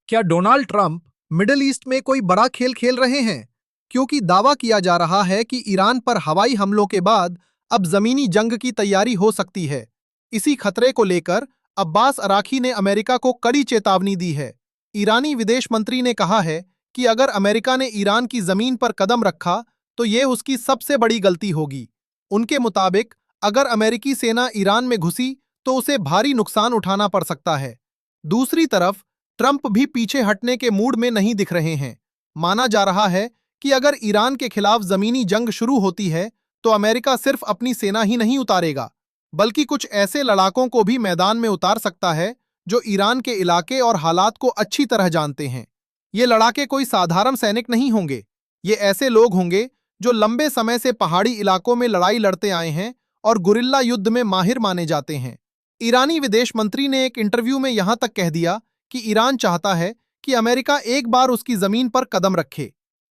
क्या Donald Trump middle east में कोई बड़ा खेल खेल रहे हैं? क्योंकि दावा किया जा रहा है कि ईरान पर हवाई हमलों के बाद अब जमीनी जंग की तैयारी हो सकती है। इसी खतरे को लेकर अब्बास अराकी ने अमेरिका को कड़ी चेतावनी दी है। ईरानी विदेश मंत्री ने कहा है कि अगर अमेरिका ने ईरान की जमीन पर कदम रखा तो ये उसकी सबसे बड़ी गलती होगी। उनके मुताबिक अगर अमेरिकी सेना ईरान में घुसी तो उसे भारी नुकसान उठाना पड़ सकता है। दूसरी तरफ ट्रंप भी पीछे हटने के मूड में नहीं दिख रहे हैं। माना जा रहा है कि अगर ईरान के खिलाफ जमीनी जंग शुरू होती है तो अमेरिका सिर्फ अपनी सेना ही नहीं उतारेगा, बल्कि कुछ ऐसे लड़ाकों को भी मैदान में उतार सकता है जो ईरान के इलाके और हालात को अच्छी तरह जानते हैं। ये लड़ाके कोई साधारण सैनिक नहीं होंगे। ये ऐसे लोग होंगे जो लंबे समय से पहाड़ी इलाकों में लड़ाई लड़ते आए हैं और गुरिल्ला युद्ध में माहिर माने जाते हैं। ईरानी विदेश मंत्री ने एक इंटरव्यू में यहां तक कह दिया कि ईरान चाहता है कि अमेरिका एक बार उसकी जमीन पर कदम रखे।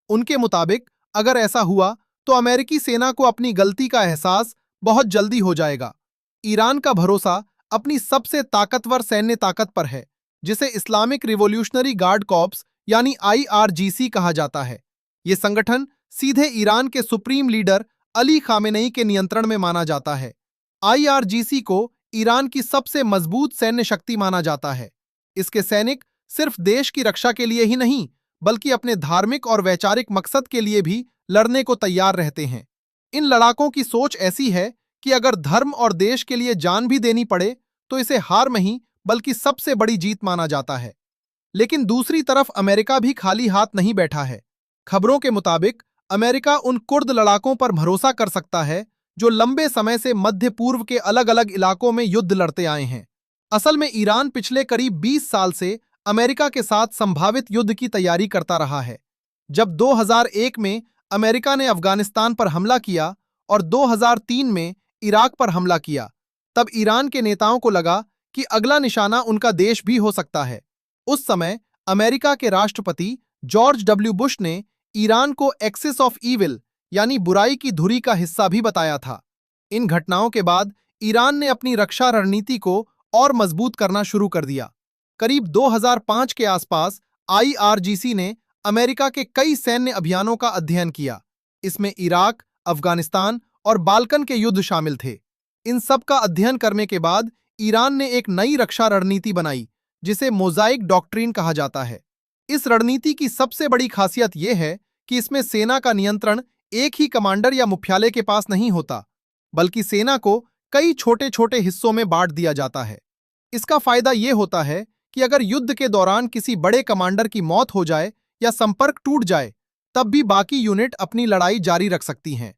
उनके मुताबिक अगर ऐसा हुआ तो अमेरिकी सेना को अपनी गलती का एहसास बहुत जल्दी हो जाएगा। ईरान का भरोसा अपनी सबसे ताकतवर सैन्य ताकत पर है, जिसे इस्लामिक रिवॉल्यूशनरी गार्ड कॉर्प्स यानी आईआरजीसी कहा जाता है। यह संगठन सीधे ईरान के सुप्रीम लीडर अली खामेनेई के नियंत्रण में माना जाता है। आईआरजीसी को ईरान की सबसे मजबूत सैन्य शक्ति माना जाता है। इसके सैनिक सिर्फ देश की रक्षा के लिए ही नहीं, बल्कि अपने धार्मिक और वैचारिक मकसद के लिए भी लड़ने को तैयार रहते हैं। इन लड़ाकों की सोच ऐसी है कि अगर धर्म और देश के लिए जान भी देनी पड़े तो इसे हार नहीं बल्कि सबसे बड़ी जीत माना जाता है। लेकिन दूसरी तरफ अमेरिका भी खाली हाथ नहीं बैठा है। खबरों के मुताबिक अमेरिका उन कुर्द लड़ाकों पर भरोसा कर सकता है जो लंबे समय से मध्य पूर्व के अलग अलग इलाकों में युद्ध लड़ते आए हैं। असल में ईरान पिछले करीब 20 साल से अमेरिका के साथ संभावित युद्ध की तैयारी करता रहा है। जब 2001 में अमेरिका ने अफगानिस्तान पर हमला किया और 2003 में इराक पर हमला किया, तब ईरान के नेताओं को लगा कि अगला निशाना उनका देश भी हो सकता है। उस समय अमेरिका के राष्ट्रपति जॉर्ज डब्ल्यू बुश ने ईरान को एक्सिस ऑफ ईविल यानी बुराई की धुरी का हिस्सा भी बताया था। इन घटनाओं के बाद ईरान ने अपनी रक्षा रणनीति को और मजबूत करना शुरू कर दिया। करीब 2005 के आसपास आईआरजीसी ने अमेरिका के कई सैन्य अभियानों का अध्ययन किया। इसमें इराक, अफगानिस्तान और बाल्कन के युद्ध शामिल थे। इन सब का अध्ययन करने के बाद ईरान ने एक नई रक्षा रणनीति बनाई, जिसे मोज़ाइक डॉक्ट्रिन कहा जाता है। इस रणनीति की सबसे बड़ी खासियत यह है कि इसमें सेना का नियंत्रण एक ही कमांडर या मुख्यालय के पास नहीं होता, बल्कि सेना को कई छोटे छोटे हिस्सों में बांट दिया जाता है। इसका फायदा यह होता है कि अगर युद्ध के दौरान किसी बड़े कमांडर की मौत हो जाए या संपर्क टूट जाए, तब भी बाकी यूनिट अपनी लड़ाई जारी रख सकती हैं।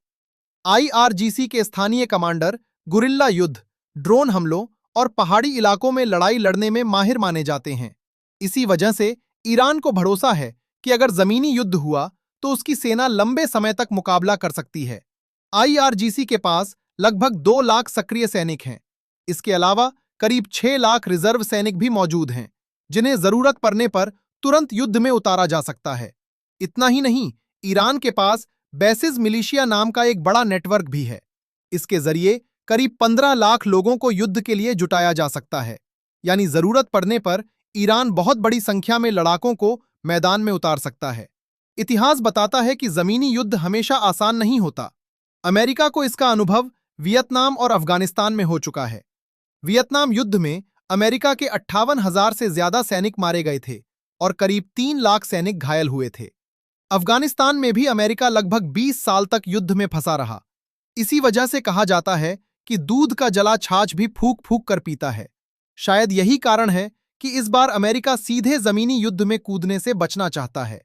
आईआरजीसी के स्थानीय कमांडर गुरिल्ला युद्ध, ड्रोन हमलों और पहाड़ी इलाकों में लड़ाई लड़ने में माहिर माने जाते हैं। इसी वजह से ईरान को भरोसा है कि अगर जमीनी युद्ध हुआ तो उसकी सेना लंबे समय तक मुकाबला कर सकती है। आईआरजीसी के पास लगभग 2 लाख सक्रिय सैनिक हैं। इसके अलावा करीब 6 लाख रिजर्व सैनिक भी मौजूद हैं, जिन्हें जरूरत पड़ने पर तुरंत युद्ध में उतारा जा सकता है। इतना ही नहीं, ईरान के पास बेसिस मिलिशिया नाम का एक बड़ा नेटवर्क भी है। इसके जरिए करीब 15 लाख लोगों को युद्ध के लिए जुटाया जा सकता है। यानी जरूरत पड़ने पर ईरान बहुत बड़ी संख्या में लड़ाकों को मैदान में उतार सकता है। इतिहास बताता है कि जमीनी युद्ध हमेशा आसान नहीं होता। अमेरिका को इसका अनुभव वियतनाम और अफगानिस्तान में हो चुका है। वियतनाम युद्ध में अमेरिका के 58,000 से ज्यादा सैनिक मारे गए थे और करीब 3 लाख सैनिक घायल हुए थे। अफगानिस्तान में भी अमेरिका लगभग 20 साल तक युद्ध में फंसा रहा। इसी वजह से कहा जाता है कि दूध का जला छाछ भी फूंक फूंक कर पीता है। शायद यही कारण है कि इस बार अमेरिका सीधे जमीनी युद्ध में कूदने से बचना चाहता है।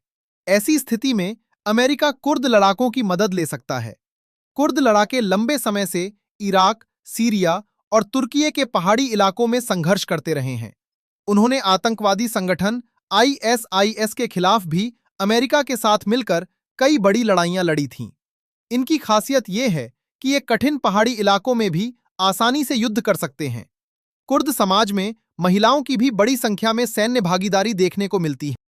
ऐसी स्थिति में अमेरिका कुर्द लड़ाकों की मदद ले सकता है। कुर्द लड़ाके लंबे समय से इराक, सीरिया और तुर्की के पहाड़ी इलाकों में संघर्ष करते रहे हैं। उन्होंने आतंकवादी संगठन आईएसआईएस के खिलाफ भी अमेरिका के साथ मिलकर कई बड़ी लड़ाइयां लड़ी थीं। इनकी खासियत यह है कि ये कठिन पहाड़ी इलाकों में भी आसानी से युद्ध कर सकते हैं। कुर्द समाज में महिलाओं की भी बड़ी संख्या में सैन्य भागीदारी देखने को मिलती है।